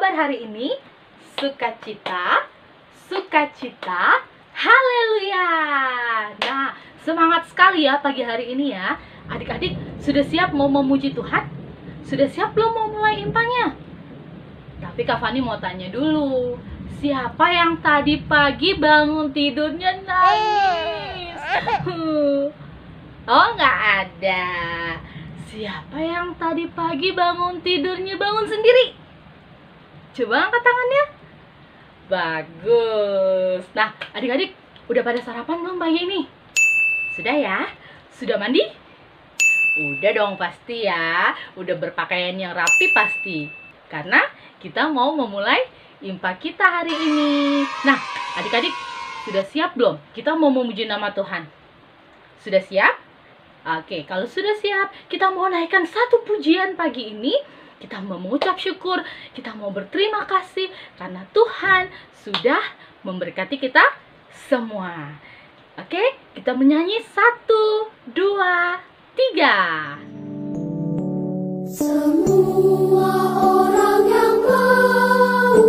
kabar hari ini? Sukacita, sukacita, haleluya. Nah, semangat sekali ya pagi hari ini ya. Adik-adik sudah siap mau memuji Tuhan? Sudah siap belum mau mulai impanya? Tapi Kak Fani mau tanya dulu, siapa yang tadi pagi bangun tidurnya nangis? Oh, nggak ada. Siapa yang tadi pagi bangun tidurnya bangun sendiri? Coba angkat tangannya. Bagus. Nah, adik-adik udah pada sarapan belum pagi ini? Sudah ya? Sudah mandi? Udah dong pasti ya. Udah berpakaian yang rapi pasti. Karena kita mau memulai impa kita hari ini. Nah, adik-adik sudah siap belum? Kita mau memuji nama Tuhan. Sudah siap? Oke, kalau sudah siap, kita mau naikkan satu pujian pagi ini. Kita mau mengucap syukur, kita mau berterima kasih karena Tuhan sudah memberkati kita semua. Oke, kita menyanyi 1, 2, 3. Semua orang yang mau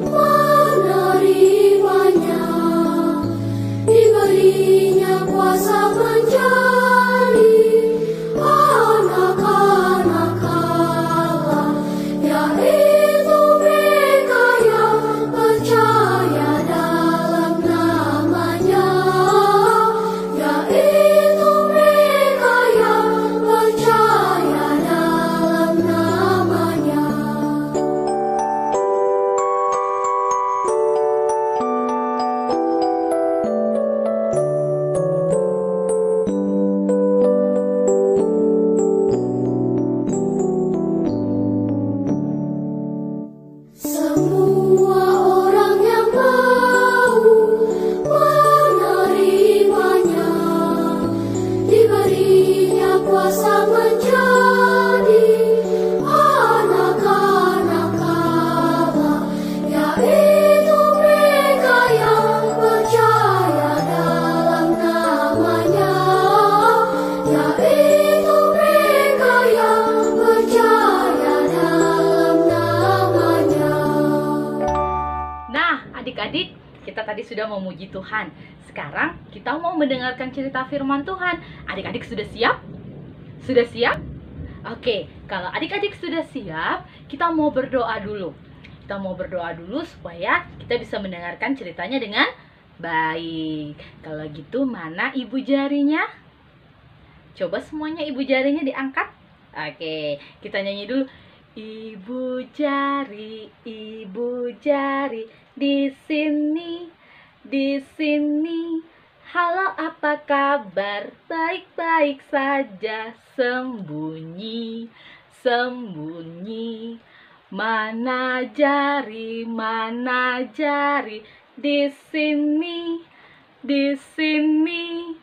menerimanya, diberinya kuasa menjadi anak-anak Allah, yaitu mereka yang percaya dalam namanya, yaitu mereka yang percaya dalam namanya. Semua orang yang mau menerimanya, diberinya kuasa menjadi anak-anak Allah, yaitu mereka yang percaya dalam namanya, yaitu mereka yang percaya dalam namanya. Nah, adik-adik, kita tadi sudah memuji Tuhan. Sekarang kita mau mendengarkan cerita firman Tuhan. Adik-adik sudah siap? Sudah siap? Oke, kalau adik-adik sudah siap, kita mau berdoa dulu. Kita mau berdoa dulu supaya kita bisa mendengarkan ceritanya dengan baik. Kalau gitu, mana ibu jarinya? Coba semuanya ibu jarinya diangkat. Oke, kita nyanyi dulu. Ibu jari, di sini, di sini. Halo, apa kabar? Baik-baik saja, sembunyi, sembunyi. Mana jari, di sini, di sini.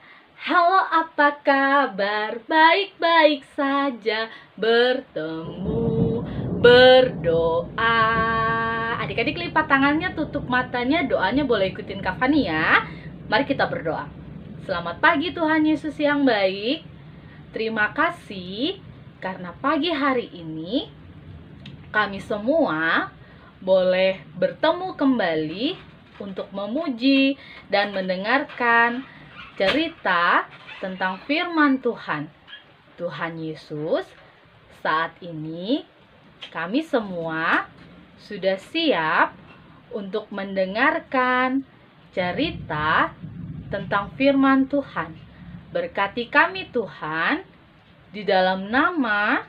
Halo, apa kabar? Baik-baik saja, bertemu, berdoa. Adik-adik lipat tangannya, tutup matanya, doanya boleh ikutin Kak Fani ya. Mari kita berdoa. Selamat pagi Tuhan Yesus yang baik. Terima kasih karena pagi hari ini kami semua boleh bertemu kembali untuk memuji dan mendengarkan cerita tentang firman Tuhan. Tuhan Yesus, saat ini kami semua sudah siap untuk mendengarkan cerita tentang firman Tuhan. Berkati kami Tuhan, di dalam nama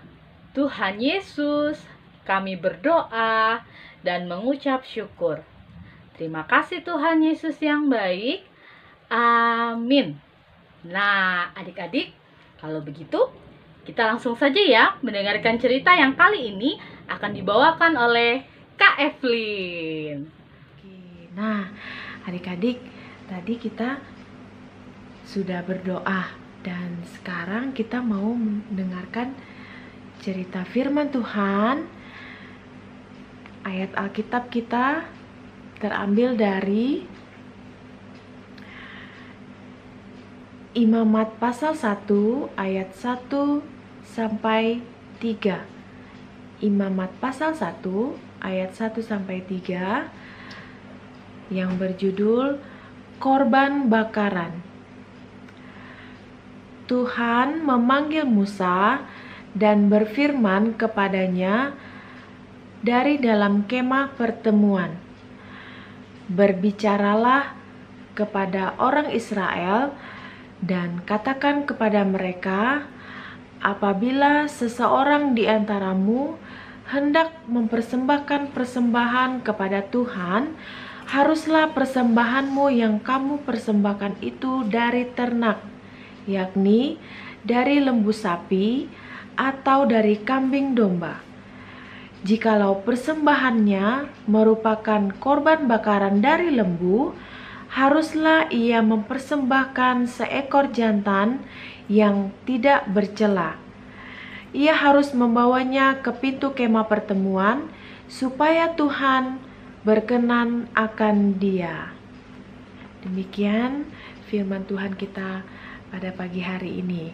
Tuhan Yesus kami berdoa dan mengucap syukur. Terima kasih Tuhan Yesus yang baik. Amin. Nah, adik-adik, kalau begitu kita langsung saja ya mendengarkan cerita yang kali ini akan dibawakan oleh Kak Evelyn. Nah, adik-adik, tadi kita sudah berdoa dan sekarang kita mau mendengarkan cerita firman Tuhan. Ayat Alkitab kita terambil dari Imamat pasal 1 ayat 1 sampai 3. Imamat pasal 1 ayat 1-3 yang berjudul Korban Bakaran. Tuhan memanggil Musa dan berfirman kepadanya dari dalam kemah pertemuan. Berbicaralah kepada orang Israel dan katakan kepada mereka, apabila seseorang di antaramu hendak mempersembahkan persembahan kepada Tuhan, haruslah persembahanmu yang kamu persembahkan itu dari ternak, yakni dari lembu sapi atau dari kambing domba. Jikalau persembahannya merupakan korban bakaran dari lembu, haruslah ia mempersembahkan seekor jantan yang tidak bercela. Ia harus membawanya ke pintu kemah pertemuan, supaya Tuhan berkenan akan dia. Demikian firman Tuhan kita pada pagi hari ini.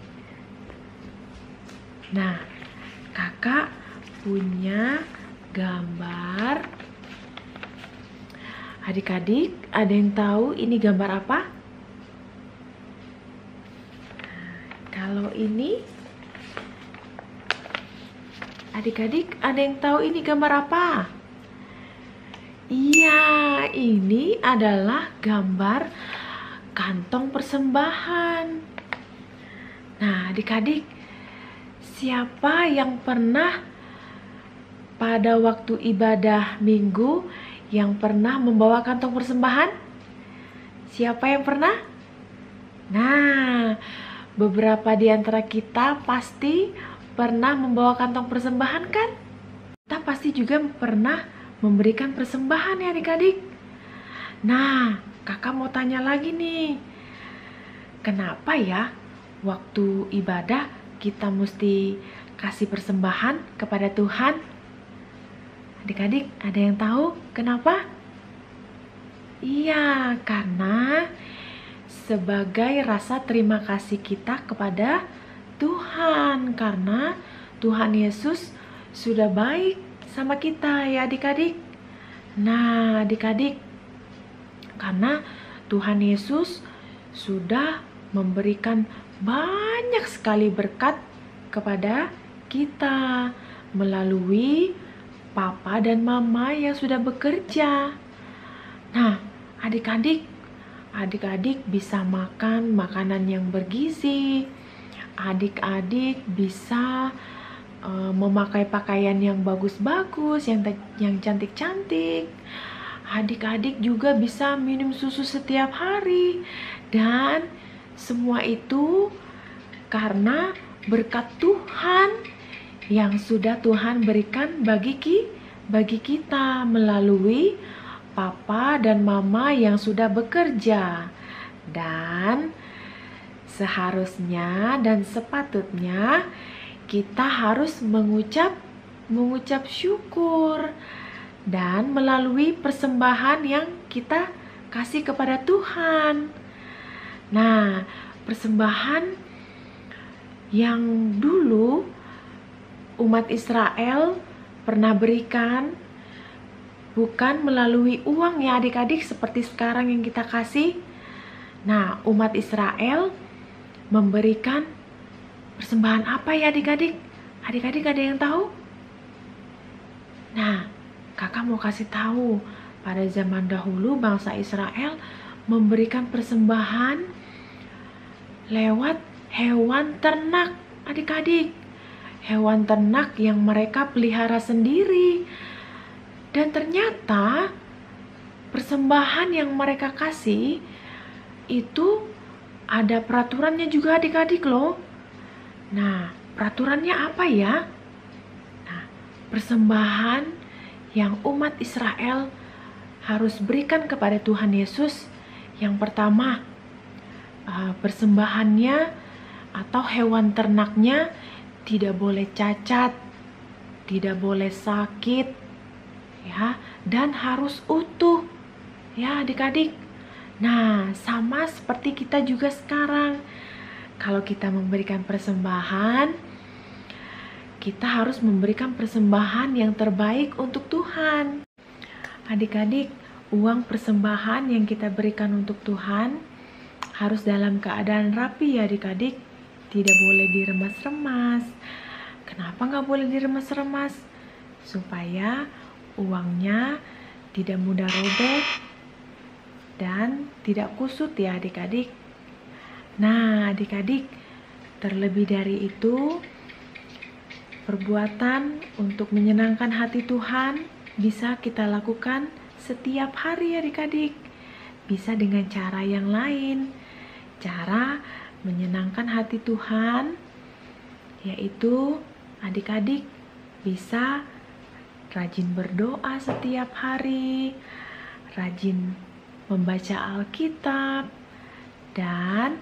Nah, kakak punya gambar. Adik-adik, ada yang tahu ini gambar apa? Kalau ini, adik-adik, ada yang tahu ini gambar apa? Iya, ini adalah gambar kantong persembahan. Nah, adik-adik, siapa yang pernah pada waktu ibadah minggu yang pernah membawa kantong persembahan? Siapa yang pernah? Nah, beberapa di antara kita pasti pernah membawa kantong persembahan kan? Kita pasti juga pernah memberikan persembahan ya adik-adik. Nah, kakak mau tanya lagi nih. Kenapa ya waktu ibadah kita mesti kasih persembahan kepada Tuhan? Adik-adik, ada yang tahu kenapa? Iya, karena sebagai rasa terima kasih kita kepada Tuhan, karena Tuhan Yesus sudah baik sama kita ya adik-adik. Nah, adik-adik, karena Tuhan Yesus sudah memberikan banyak sekali berkat kepada kita melalui Papa dan Mama yang sudah bekerja. Nah, adik-adik bisa makan makanan yang bergizi. Adik-adik bisa memakai pakaian yang bagus-bagus, yang cantik-cantik. Adik-adik juga bisa minum susu setiap hari. Dan semua itu karena berkat Tuhan yang sudah Tuhan berikan bagi kita melalui Papa dan Mama yang sudah bekerja. Dan seharusnya dan sepatutnya kita harus mengucap syukur dan melalui persembahan yang kita kasih kepada Tuhan. Nah, persembahan yang dulu umat Israel pernah berikan bukan melalui uang ya adik-adik seperti sekarang yang kita kasih. Nah, umat Israel memberikan persembahan apa ya adik-adik? Adik-adik ada yang tahu? Nah, kakak mau kasih tahu, pada zaman dahulu bangsa Israel memberikan persembahan lewat hewan ternak adik-adik. Hewan ternak yang mereka pelihara sendiri. Dan ternyata persembahan yang mereka kasih itu ada peraturannya juga adik-adik loh. Nah, peraturannya apa ya? Nah, persembahan yang umat Israel harus berikan kepada Tuhan Yesus, yang pertama, persembahannya atau hewan ternaknya tidak boleh cacat, tidak boleh sakit, ya, dan harus utuh, ya adik-adik. Nah, sama seperti kita juga sekarang, kalau kita memberikan persembahan, kita harus memberikan persembahan yang terbaik untuk Tuhan. Adik-adik, uang persembahan yang kita berikan untuk Tuhan harus dalam keadaan rapi ya adik-adik. Tidak boleh diremas-remas. Kenapa nggak boleh diremas-remas? Supaya uangnya tidak mudah robek dan tidak kusut ya adik-adik. Nah adik-adik, terlebih dari itu, perbuatan untuk menyenangkan hati Tuhan bisa kita lakukan setiap hari adik-adik. Bisa dengan cara yang lain. Cara menyenangkan hati Tuhan yaitu adik-adik bisa rajin berdoa setiap hari, rajin membaca Alkitab, dan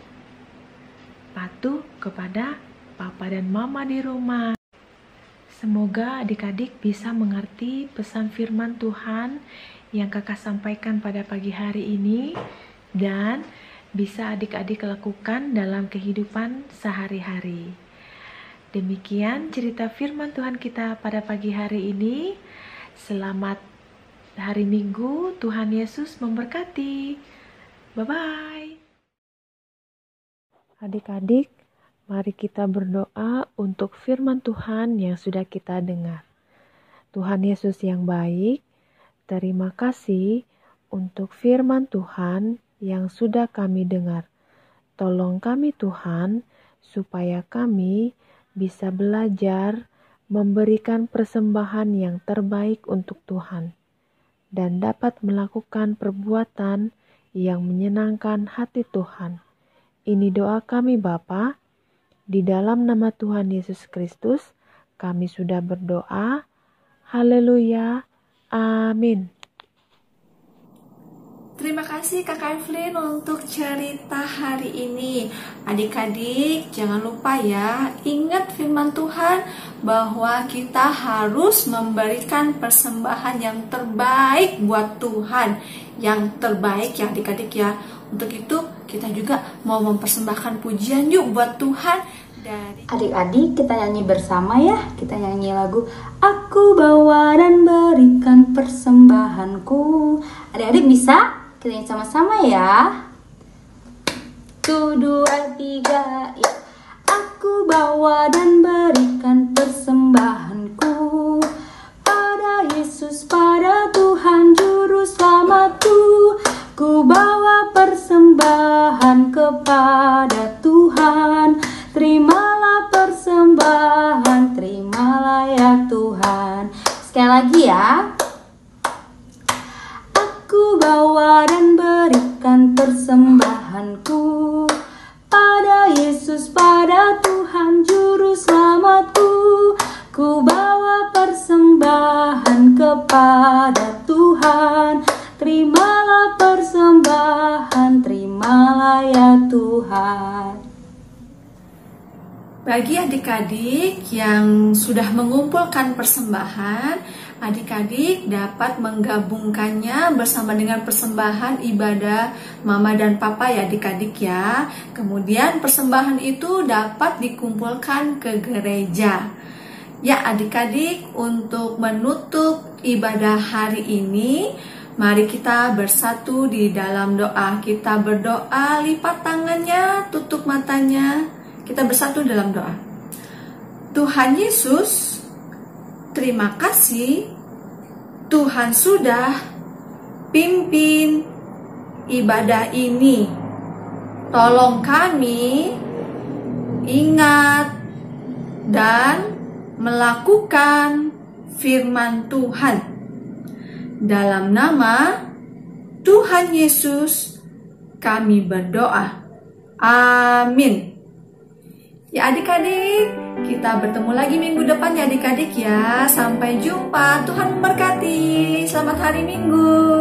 patuh kepada papa dan mama di rumah. Semoga adik-adik bisa mengerti pesan firman Tuhan yang kakak sampaikan pada pagi hari ini dan bisa adik-adik lakukan dalam kehidupan sehari-hari. Demikian cerita firman Tuhan kita pada pagi hari ini. Selamat hari Minggu, Tuhan Yesus memberkati. Bye-bye. Adik-adik, mari kita berdoa untuk firman Tuhan yang sudah kita dengar. Tuhan Yesus yang baik, terima kasih untuk firman Tuhan yang sudah kami dengar. Tolong kami Tuhan, supaya kami bisa belajar memberikan persembahan yang terbaik untuk Tuhan dan dapat melakukan perbuatan yang menyenangkan hati Tuhan. Ini doa kami Bapa, di dalam nama Tuhan Yesus Kristus kami sudah berdoa. Haleluya. Amin. Terima kasih Kakak Evelyn untuk cerita hari ini. Adik-adik jangan lupa ya, ingat firman Tuhan bahwa kita harus memberikan persembahan yang terbaik buat Tuhan. Yang terbaik ya adik-adik ya. Untuk itu kita juga mau mempersembahkan pujian yuk buat Tuhan. Adik-adik kita nyanyi bersama ya. Kita nyanyi lagu Aku bawa dan berikan persembahanku. Adik-adik bisa? Kita nyanyi sama-sama ya. 1, 2, 3 ya. Aku bawa dan berikan persembahanku pada Yesus, pada Tuhan Juru Selamatku. Ku bawa persembahan kepada Tuhan. Terimalah persembahan, terimalah ya Tuhan. Sekali lagi ya. Aku bawa dan berikan persembahanku pada Yesus, pada Tuhan Juru Selamatku. Ku bawa persembahan kepada Tuhan. Terimalah persembahan, terimalah ya Tuhan. Bagi adik-adik yang sudah mengumpulkan persembahan, adik-adik dapat menggabungkannya bersama dengan persembahan ibadah mama dan papa ya adik-adik ya. Kemudian persembahan itu dapat dikumpulkan ke gereja. Ya adik-adik, untuk menutup ibadah hari ini, mari kita bersatu di dalam doa. Kita berdoa, lipat tangannya, tutup matanya. Kita bersatu dalam doa. Tuhan Yesus, terima kasih Tuhan sudah pimpin ibadah ini. Tolong kami ingat dan melakukan firman Tuhan. Dalam nama Tuhan Yesus kami berdoa. Amin. Ya adik-adik, kita bertemu lagi minggu depan ya adik-adik ya. Sampai jumpa, Tuhan memberkati. Selamat hari Minggu.